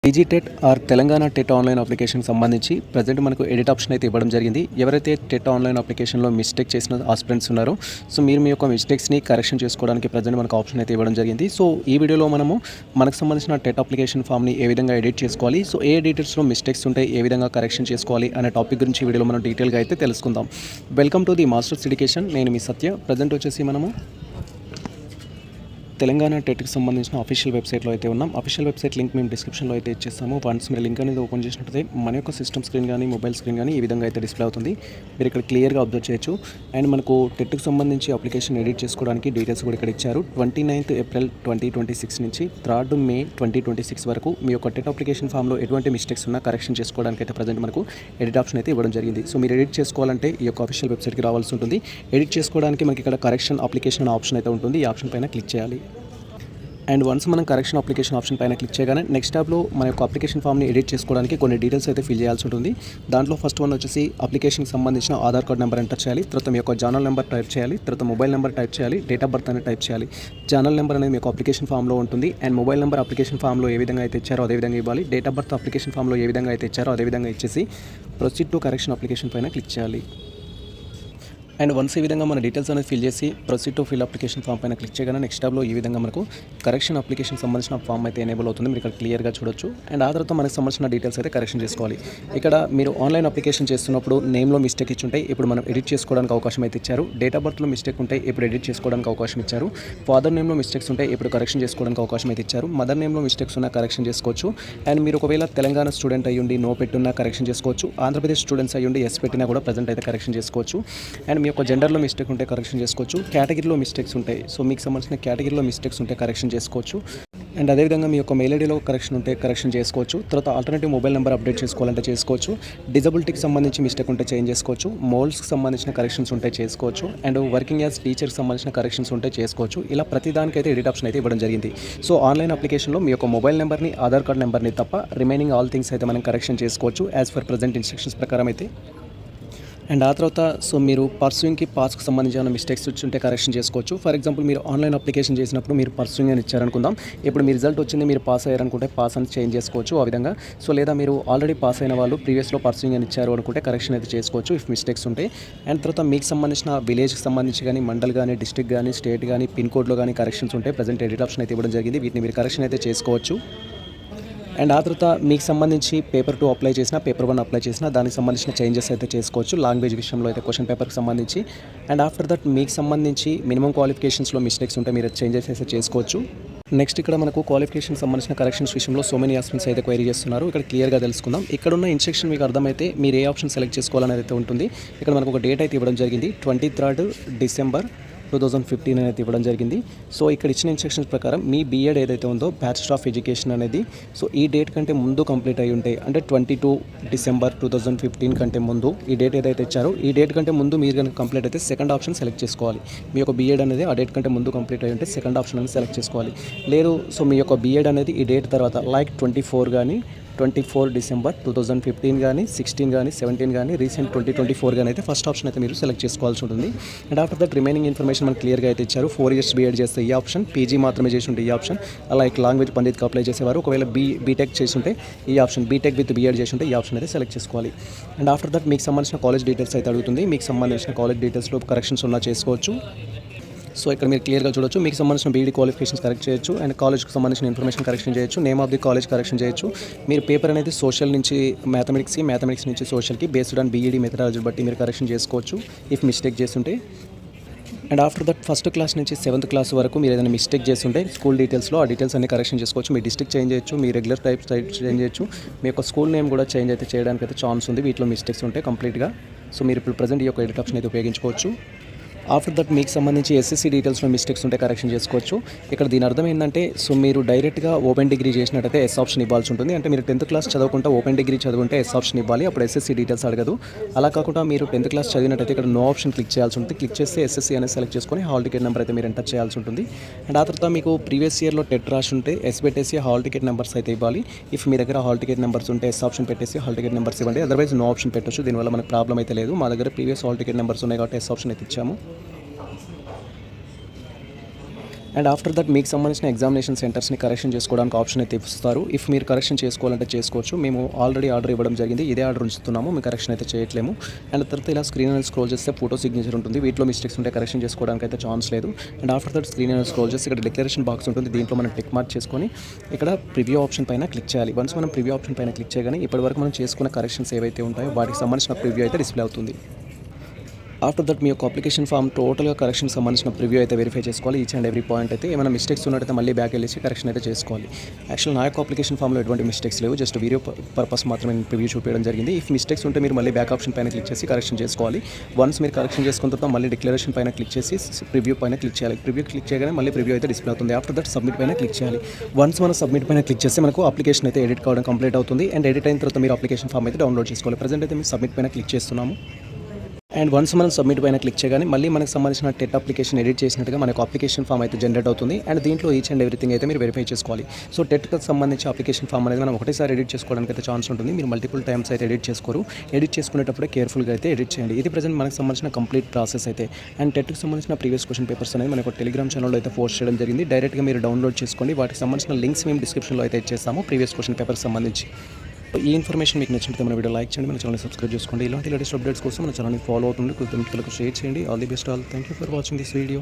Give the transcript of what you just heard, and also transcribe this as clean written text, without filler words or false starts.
TG TET or Telangana TET online అప్లికేషన్కి సంబంధించి present మనకు ఎడిట్ ఆప్షన్ అయితే ఇవ్వడం జరిగింది. ఎవరైతే టెట్ ఆన్లైన్ అప్లికేషన్లో మిస్టేక్ చేసిన ఆస్పిరెంట్స్ ఉన్నారో మీరు మీ యొక్క మిస్టేక్స్ని కరెక్షన్ చేసుకోవడానికి ప్రజెంట్ మనకు ఆప్షన్ అయితే ఇవ్వడం జరిగింది. సో ఈ వీడియోలో మనకు సంబంధించిన టెట్ అప్లికేషన్ ఫామ్ని ఏ విధంగా ఎడిట్ చేసుకోవాలి, సో ఏ డీటెయిల్స్లో మిస్టేక్స్ ఉంటే ఏ విధంగా కరెక్షన్ చేసుకోవాలి అనే టాపిక్ గురించి ఈ వీడియోలో మనం డీటెయిల్గా అయితే తెలుసుకుందాం. Welcome to the masters education. నేను మీ సత్య. ప్రజెంట్ వచ్చేసి మనము తెలంగాణ టెట్కి సంబంధించిన అఫీషియల్ వెబ్సైట్లో అయితే ఉన్నాం. అఫీషియల్ వెబ్సైట్ లింక్ మేము డిస్క్రిప్షన్లో అయితే ఇచ్చేస్తాము. వన్స్ మీరు లింక్ అనేది ఓపెన్ చేసినట్లయితే మన యొక్క సిస్టమ్ స్క్రీన్ కానీ మొబైల్ స్క్రీన్ కానీ ఈ విధంగా అయితే డిస్ప్లే అవుతుంది. మీరు ఇక్కడ క్లియర్గా అబ్జర్వ్ చేయొచ్చు. అండ్ మనకు టెట్కి సంబంధించి అప్లికేషన్ ఎడిట్ చేసుకోవడానికి డీటెయిల్స్ కూడా ఇక్కడ ఇచ్చారు. 29th April 2026 నుంచి 3rd May 2026 వరకు మీ యొక్క టెట్ అప్లికేషన్ ఫామ్లో ఎటువంటి మిస్టేక్స్ ఉన్నా కరెక్షన్ చేసుకోవడానికి అయితే ప్రజెంట్ మనకు ఎడిట్ ఆప్షన్ అయితే ఇవ్వడం జరిగింది. సో మీరు ఎడిట్ చేసుకోవాలంటే ఈ యొక్క అఫీషియల్ వెబ్సైట్కి రావాల్సి ఉంటుంది. ఎడిట్ చేసుకోవడానికి మనకి ఇక్కడ కరెక్షన్ అప్లికేషన్ అనే ఆప్షన్ అయితే ఉంటుంది. ఈ ఆప్షన్ పైన క్లిక్ చేయాలి. అండ్ వన్స్ మనం కరెక్షన్ అప్లికేషన్ ఆప్షన్ పైన క్లిక్ చేయగానే నెక్స్ట్ ట్యాబ్లో మన యొక్క అప్లికేషన్ ఫామ్ని ఎడిట్ చేసుకోవడానికి కొన్ని డీటెయిల్స్ అయితే ఫిల్ చేయాల్సి ఉంటుంది. దాంట్లో ఫస్ట్ వన్ వచ్చేసి అప్లికేషన్కి సంబంధించిన ఆధార్ కార్డ్ నెంబర్ ఎంటర్ చేయాలి. తర్వాత మీ యొక్క జానల్ నెంబర్ టైప్ చేయాలి. తర్వాత మొబైల్ నెంబర్ టైప్ చేయాలి. డేట్ ఆఫ్ బర్త్ అనేది టైప్ చేయాలి. జానల్ నెంబర్ అనేది మీ యొక్క అప్లికేషన్ ఫామ్లో ఉంటుంది. అండ్ మొబైల్ నెంబర్ అప్లికేషన్ ఫామ్లో ఏ విధంగా అయితే ఇచ్చారో అదే విధంగా ఇవ్వాలి. డేట్ ఆఫ్ బర్త్ అప్లికేషన్ ఫామ్లో ఏ విధంగా అయితే ఇచ్చారో అదే విధంగా ఇచ్చేసి ప్రొసీడ్ టు కరెక్షన్ అప్లికేషన్ పైన క్లిక్ చేయాలి. అండ్ వన్స్ ఈ విధంగా మన డీటెయిల్స్ అనేది ఫిల్ చేసి proceed to fill application form పైన క్లిక్ చేయగానే నెక్స్ట్ ట్యాబ్లో ఈ విధంగా మనకు కరెక్షన్ అప్లికేషన్ సంబంధించిన ఫామ్ అయితే ఎనేబుల్ అవుతుంది. మీరు ఇక్కడ క్లియర్గా చూడొచ్చు. అండ్ ఆ తర్వాత మనకు సంబంధించిన డీటెయిల్స్ అయితే కరెక్షన్ చేసుకోవాలి. ఇక్కడ మీరు ఆన్లైన్ అప్లికేషన్ చేస్తున్నప్పుడు నేమ్లో మిస్టేక్ ఇచ్చుంటే ఇప్పుడు మనం ఎడిట్ చేసుకోవడానికి అవకాశం అయితే ఇచ్చారు. డేట్ ఆఫ్ బర్త్లో మిస్టేక్ ఉంటే ఇప్పుడు ఎడిట్ చేసుకోవడానికి అవకాశం ఇచ్చారు. ఫాదర్ నేమ్లో మిస్టేక్స్ ఉంటే ఇప్పుడు కరెక్షన్ చేసుకోవడానికి అవకాశం అయితే ఇచ్చారు. మదర్ నేమ్లో మిస్టేక్స్ ఉన్నా కరెక్షన్ చేసుకోవచ్చు. అండ్ మీరు ఒకవేళ తెలంగాణ స్టూడెంట్ అయ్యుండి నో పెట్టున్నా కరెక్షన్ చేసుకోవచ్చు. ఆంధ్రప్రదేశ్ స్టూడెంట్స్ అయ్యుండి ఎస్ పెట్టినా కూడా ప్రజెంట్ అయితే కరెక్షన్ చేసుకోవచ్చు. అండ్ మీ యొక్క జెండర్లో మిస్టేక్ ఉంటే కరెక్షన్ చేసుకోవచ్చు. కేటగిరీలో మిస్టేక్స్ ఉంటాయి. సో మీకు సంబంధించిన కేటగిరీలో మిస్టేక్స్ ఉంటే కరెక్షన్ చేసుకోవచ్చు. అండ్ అదేవిధంగా మీ యొక్క మెయిల్ ఐడీలో కరెక్షన్ ఉంటే కరెక్షన్ చేసుకోవచ్చు. తర్వాత ఆల్టర్నేటివ్ మొబైల్ నెంబర్ అప్డేట్ చేసుకోవాలంటే చేసుకోవచ్చు. డిజబిలిటీకి సంబంధించి మిస్టేక్ ఉంటే చేంజ్ చేసుకోవచ్చు. మోల్స్కి సంబంధించిన కరెక్షన్స్ ఉంటే చేసుకోవచ్చు. అండ్ వర్కింగ్ యాజ్ టీచర్కి సంబంధించిన కరెక్షన్స్ ఉంటే చేసుకోవచ్చు. ఇలా ప్రతి దానికైతే ఎడిట్ ఆప్షన్ అయితే ఇవ్వడం జరిగింది. సో ఆన్లైన్ అప్లికేషన్లో మీ యొక్క మొబైల్ నెంబర్ని ఆధార్ కార్డ్ నెంబర్ని తప్ప రిమైనింగ్ ఆల్ థింగ్స్ అయితే మనం కరెక్షన్ చేసుకోవచ్చు యాజ్ ఫర్ ప్రజెంట్ ఇన్స్ట్రక్షన్స్ ప్రకారం అయితే. అండ్ ఆ తర్వాత సో మీరు పర్సూయింగ్కి పాస్కి సంబంధించిన మిస్టేక్స్ ఉంటే కరెక్షన్ చేసుకోవచ్చు. ఫర్ ఎగ్జాంపుల్ మీరు ఆన్లైన్ అప్లికేషన్ చేసినప్పుడు మీరు పర్సూయింగ్ అని ఇచ్చారనుకుందాం. ఇప్పుడు మీ రిజల్ట్ వచ్చింది, మీరు పాస్ అయ్యారనుకుంటే పాస్ అని చేంజ్ చేసుకోవచ్చు ఆ విధంగా. సో లేదా మీరు ఆల్రెడీ పాస్ అయిన వాళ్ళు ప్రీవియస్లో పర్సూయింగ్ అని ఇచ్చారు అనుకుంటే కరెక్షన్ అయితే చేసుకోవచ్చు ఇఫ్ మిస్టేక్స్ ఉంటాయి. అండ్ తర్వాత మీకు సంబంధించిన విలేజ్కి సంబంధించి కానీ మండల్ కానీ డిస్ట్రిక్ట్ కానీ స్టేట్ కానీ పిన్ కోడ్లో కానీ కరెక్షన్స్ ఉంటే ప్రజెంట్ ఎడిట్ ఆప్షన్ అయితే ఇవ్వడం జరిగింది. వీటిని మీరు కరెక్షన్ అయితే చేసుకోవచ్చు. అండ్ ఆ తర్వాత మీకు సంబంధించి పేపర్ 2 అప్లై చేసినా పేపర్ 1 అప్లై చేసినా దానికి సంబంధించిన చేంజెస్ అయితే చేసుకోవచ్చు. లాంగ్వేజ్ విషయంలో అయితే క్వశ్చన్ పేపర్కి సంబంధించి. అండ్ ఆఫ్టర్ దట్ మీకు సంబంధించి మినిమం క్వాలిఫికేషన్స్లో మిస్టేక్స్ ఉంటే మీరు చేంజెస్ అయితే చేసుకోవచ్చు. నెక్స్ట్ ఇక్కడ మనకు క్వాలిఫికేషన్ సంబంధించిన కరెక్షన్స్ విషయంలో సో మెనీ ఆప్షన్స్ అయితే క్వైరీ చేస్తున్నారు. ఇక్కడ క్లియర్గా తెలుసుకుందాం. ఇక్కడ ఉన్న ఇన్స్ట్రక్షన్ మీకు అర్థమైతే మీరు ఏ ఆప్షన్ సెలెక్ట్ చేసుకోవాలనేది అయితే ఉంటుంది. ఇక్కడ మనకు ఒక డేట్ అయితే ఇవ్వడం జరిగింది. 23rd December 2015 అనేది ఇవ్వడం జరిగింది. సో ఇక్కడ ఇచ్చిన ఇన్స్ట్రక్షన్స్ ప్రకారం మీ బీఎడ్ ఏదైతే ఉందో బ్యాచిలర్ ఆఫ్ ఎడ్యుకేషన్ అనేది సో ఈ డేట్ కంటే ముందు కంప్లీట్ అయి ఉంటాయి. అంటే 22 December 2015 కంటే ముందు ఈ డేట్ ఏదైతే ఇచ్చారో ఈ డేట్ కంటే ముందు మీరు కనుక కంప్లీట్ అయితే సెకండ్ ఆప్షన్ సెలెక్ట్ చేసుకోవాలి. మీ యొక్క బీఎడ్ అనేది ఆ డేట్ కంటే ముందు కంప్లీట్ అయి ఉంటే సెకండ్ ఆప్షన్ అనేది సెలెక్ట్ చేసుకోవాలి. లేదు సో మీ యొక్క బీఎడ్ అనేది ఈ డేట్ తర్వాత లైక్ 24 కానీ 24 December 2015 కానీ 16 కానీ 17 కానీ రీసెంట్ 2024 కానీ అయితే ఫస్ట్ ఆప్షన్ అయితే మీరు సెలెక్ట్ చేసుకోవాల్సి ఉంటుంది. And after that remaining information మనకు క్లియర్గా అయితే ఇచ్చారు. 4 years బీఎడ్ చేస్తే ఈ ఆప్షన్, పీజీ మాత్రమే చేసి ఉంటే ఈ ఆప్షన్, లైక్ లాంగ్వేజ్ పండిత్కి అప్లై చేసేవారు ఒకవేళ బీటెక్ చేసి ఉంటే ఈ ఆప్షన్, బీటెక్ విత్ బీఎడ్ చేసి ఉంటే ఈ ఆప్షన్ అయితే సెలెక్ట్ చేసుకోవాలి. అండ్ ఆఫ్టర్ దట్ మీకు సంబంధించిన కాలేజ్ డీటెయిల్స్ అయితే అడుగుతుంది. మీకు సంబంధించిన కాలేజ్ డీటెయిల్స్లో కరెక్షన్స్ ఉన్నా చేసుకోవచ్చు. సో ఇక్కడ మీరు క్లియర్గా చూడొచ్చు. మీకు సంబంధించిన బీఈడీ క్వాలిఫికేషన్స్ కరెక్ట్ చేయొచ్చు. అండ్ కాలేజ్కి సంబంధించిన ఇన్ఫర్మేషన్ కరెక్షన్ చేయొచ్చు. Name of the college correction చేయొచ్చు. మీరు పేపర్ అనేది సోషల్ నుంచి మ్యాథమెటిక్స్ నుంచి సోషల్కి బేస్డ్ ఆన్ బీఈడీ మెథడాలజీ బట్టి మీరు కరెక్షన్ చేసుకోవచ్చు ఇఫ్ మిస్టేక్ చేస్తుంటే. And after that first class నుంచి 7th క్లాస్ వరకు మీరు ఏదైనా మిస్టేక్ చేస్తుంటే స్కూల్ డీటెయిల్స్లో ఆ డీటెయిల్స్ అన్ని కరెక్షన్ చేసుకోవచ్చు. మీ డిస్ట్రిక్ట్ చేంజ్ చేయొచ్చు, మీ రెగ్యులర్ టైప్ చేంజ్ చేయొచ్చు, మీ యొక్క స్కూల్ నేమ్ కూడా చేంజ్ అయితే చేయడానికి అయితే ఛాన్స్ ఉంది. వీటిలో మిస్టేక్స్ ఉంటాయి కంప్లీట్గా. సో మీరు ఇప్పుడు ప్రజెంట్ ఈ యొక్క ఎడిట్ ఆప్షన్ అయితే ఉపయోగించుకోవచ్చు. ఆఫ్టర్ దట్ మీకు సంబంధించి ఎస్ఎస్సీ డీటెయిల్స్లో మిస్టేక్స్ ఉంటే కరెక్షన్ చేసుకోవచ్చు. ఇక్కడ దీని అర్థం ఏంటంటే సో మీరు డైరెక్ట్గా ఓపెన్ డిగ్రీ చేసినట్టయితే ఎస్ ఆప్షన్ ఇవ్వాల్సి ఉంటుంది. అంటే మీరు 10th క్లాస్ చదువుకుంటే ఓపెన్ డిగ్రీ చదువుకుంటే ఎస్ ఆప్షన్ ఇవ్వాలి, అప్పుడు ఎస్ఎస్సీ డీటెయిల్స్ అడగదు. అలా కాకుండా మీరు 10th క్లాస్ చదివినట్టయితే ఇక్కడ నో ఆప్షన్ క్లిక్ చేయాల్సి ఉంటుంది. క్లిక్ చేస్తే ఎస్ఎస్సీ అనేది సెలెక్ట్ చేసుకొని హాల్ టికెట్ నెంబర్ అయితే మీరు ఎంటర్ చేయాల్సి ఉంటుంది. అండ్ ఆ తర్వాత మీకు ప్రీవియస్ ఇయర్లో టెట్ రాసి ఉంటే ఎస్ పెట్టేసి హాల్ టికెట్ నెంబర్స్ అయితే ఇవ్వాలి. ఇఫ్ మీ దగ్గర హాల్ టికెట్ నెంబర్స్ ఉంటే ఎస్ ఆప్షన్ పెట్టేసి హాల్ టికెట్ నెంబర్స్ ఇవ్వండి. అదర్వైజ్ నో ఆప్షన్ పెట్టొచ్చు. దీనివల్ల మనకు ప్రాబ్లం అయితే లేదు. మా దగ్గర ప్రీవియస్ హాల్ టికెట్ నెంబర్స్ ఉన్నాయి కాబట్టి ఎస్ ఆప్షన్ అయితే ఇచ్చాము. అండ్ ఆఫ్టర్ దట్ మీకు సంబంధించిన ఎగ్జామినేషన్ సెంటర్స్ని కరెక్షన్ చేసుకోవడానికి ఆప్షన్ అయితే ఇస్తారు. ఇఫ్ మీరు కరెక్షన్ చేసుకోవాలంటే చేసుకోవచ్చు. మేము ఆల్రెడీ ఆర్డర్ ఇవ్వడం జరిగింది, ఇదే ఆర్డర్ ఉంచుతున్నాము, మేము కరెక్షన్ అయితే చేయట్లేము. అండ్ తర్వాత ఇలా స్క్రీన్ అనేది స్క్రోల్ చేస్తే ఫోటో సిగ్నేచర్ ఉంటుంది, వీటిలో మిస్టేక్స్ ఉంటే కరెక్షన్ చేసుకోవడానికి అయితే ఛాన్స్ లేదు. అండ్ ఆఫ్టర్ దట్ స్క్రీన్ అనేది స్క్రోల్ చేసి ఇక్కడ డిక్లరేషన్ బాక్స్ ఉంటుంది, దీంట్లో మనం టిక్ మార్క్ చేసుకొని ఇక్కడ ప్రివ్యూ ఆప్షన్ పైన క్లిక్ చేయాలి. వన్స్ మనం ప్రివ్యూ ఆప్షన్ పైన క్లిక్ చేయగానే ఇప్పటివరకు మనం చేసుకున్న కరెక్షన్స్ ఏవైతే ఉంటాయో వాటికి సంబంధించిన ప్రివ్యూ అయితే డిస్ప్లే అవుతుంది. ఆఫ్టర్ దట్ మీ యొక్క అప్లికేషన్ ఫామ్ టోటల్గా కరెక్షన్ సంబంధించిన ప్రివ్యూ అయితే వెరిఫై చేసుకోవాలి. ఈచ్ అండ్ ఎవ్రీ పాయింట్ అయితే ఏమైనా మిస్టేక్స్ ఉన్నట్టయితే మళ్ళీ బ్యాక్ వెళ్ళేసి కరెక్షన్ అయితే చేసుకోవాలి. యాక్చువల్ నా యొక్క అప్లికేషన్ ఫామ్లో ఎటువంటి మిస్టేక్స్ లేవు, జస్ట్ వీడియో పర్పస్ మాత్రమే నేను ప్రివ్యూ చూపించడం జరిగింది. ఇఫ్ మిస్టేక్స్ ఉంటే మీరు మళ్ళీ బ్యాక్ ఆప్షన్ పైన క్లిక్ చేసి కరెక్షన్ చేసుకోవాలి. వన్స్ మీరు కరెక్షన్ చేసుకున్న తర్వాత మళ్ళీ డిక్లరేషన్ పైన క్లిక్ చేసి ప్రివ్యూ పైన క్లిక్ చేయాలి. ప్రివ్యూ క్లిక్ చేయగానే మళ్ళీ ప్రివ్యూ అయితే డిస్ప్లే అవుతుంది. ఆఫ్టర్ దట్ సబ్మిట్ పైన క్లిక్ చేయాలి. వన్స్ మనం సబ్మిట్ పైన క్లిక్ చేస్తే మనకు అప్లికేషన్ అయితే ఎడిట్ కావడం కంప్లీట్ అవుతుంది. అండ్ ఎడిట్ అయిన తర్వాత మీరు అప్లికేషన్ ఫామ్ అయితే డౌన్లోడ్ చేసుకోవాలి. ప్రజెంట్ అయితే మేము సబ్మిట్ పైన క్లిక్ చేస్తున్నాము. అండ్ వన్స్ మనం సబ్మిట్ పైన క్లిక్ చేయగానే మళ్ళీ మనకు సంబంధించిన టెట్ అప్లికేషన్ ఎడిట్ చేసినట్టుగా మనకు అప్లికేషన్ ఫామ్ అయితే జనరేట్ అవుతుంది. అండ్ దీంట్లో ఈచ్ అండ్ ఎవ్రీథింగ్ అయితే మీరు వెరిఫై చేసుకోవాలి. సో టెట్కి సంబంధించి అప్లికేషన్ ఫామ్ అనేది మనం ఒకటేసారి ఎడిట్ చేసుకోవడానికి అయితే ఛాన్స్ ఉంటుంది. మీరు మల్టిపుల్ టైమ్స్ అయితే ఎడిట్ చేసుకోరు. ఎడిట్ చేసుకునేటప్పుడే కేర్ఫుల్గా అయితే ఎడిట్ చేయండి. ఇది ప్రజెంట్ మనకు సంబంధించిన కంప్లీట్ ప్రాసెస్ అయితే. అండ్ టెట్కి సంబంధించిన ప్రీవియస్ క్వశ్చన్ పేపర్స్ అనేది మనకు టెలిగ్రామ్ ఛానల్లో అయితే పోస్ట్ చేయడం జరిగింది. డైరెక్ట్గా మీరు డౌన్లోడ్ చేసుకోండి. వాటికి సంబంధించిన లింక్స్ మేము డిస్క్రిప్షన్లో అయితే ఇచ్చేస్తాము ప్రీవియస్ క్వశ్చన్ పేపర్స్ సంబంధించి. ఈ ఇన్ఫర్మేషన్ మీకు నచ్చినట్టు మన వీడియో లైక్ చేయండి, మన ఛానల్ సబ్స్క్రైబ్ చేసుకోండి. ఇలాంటి లేటెస్ట్ అప్డేట్స్ కోసం మన ఛానల్ని ఫాలో అవుతుంది, కొద్దిగా మిత్రులకు షేర్ చేయండి. All the best all. Thank you for watching this video.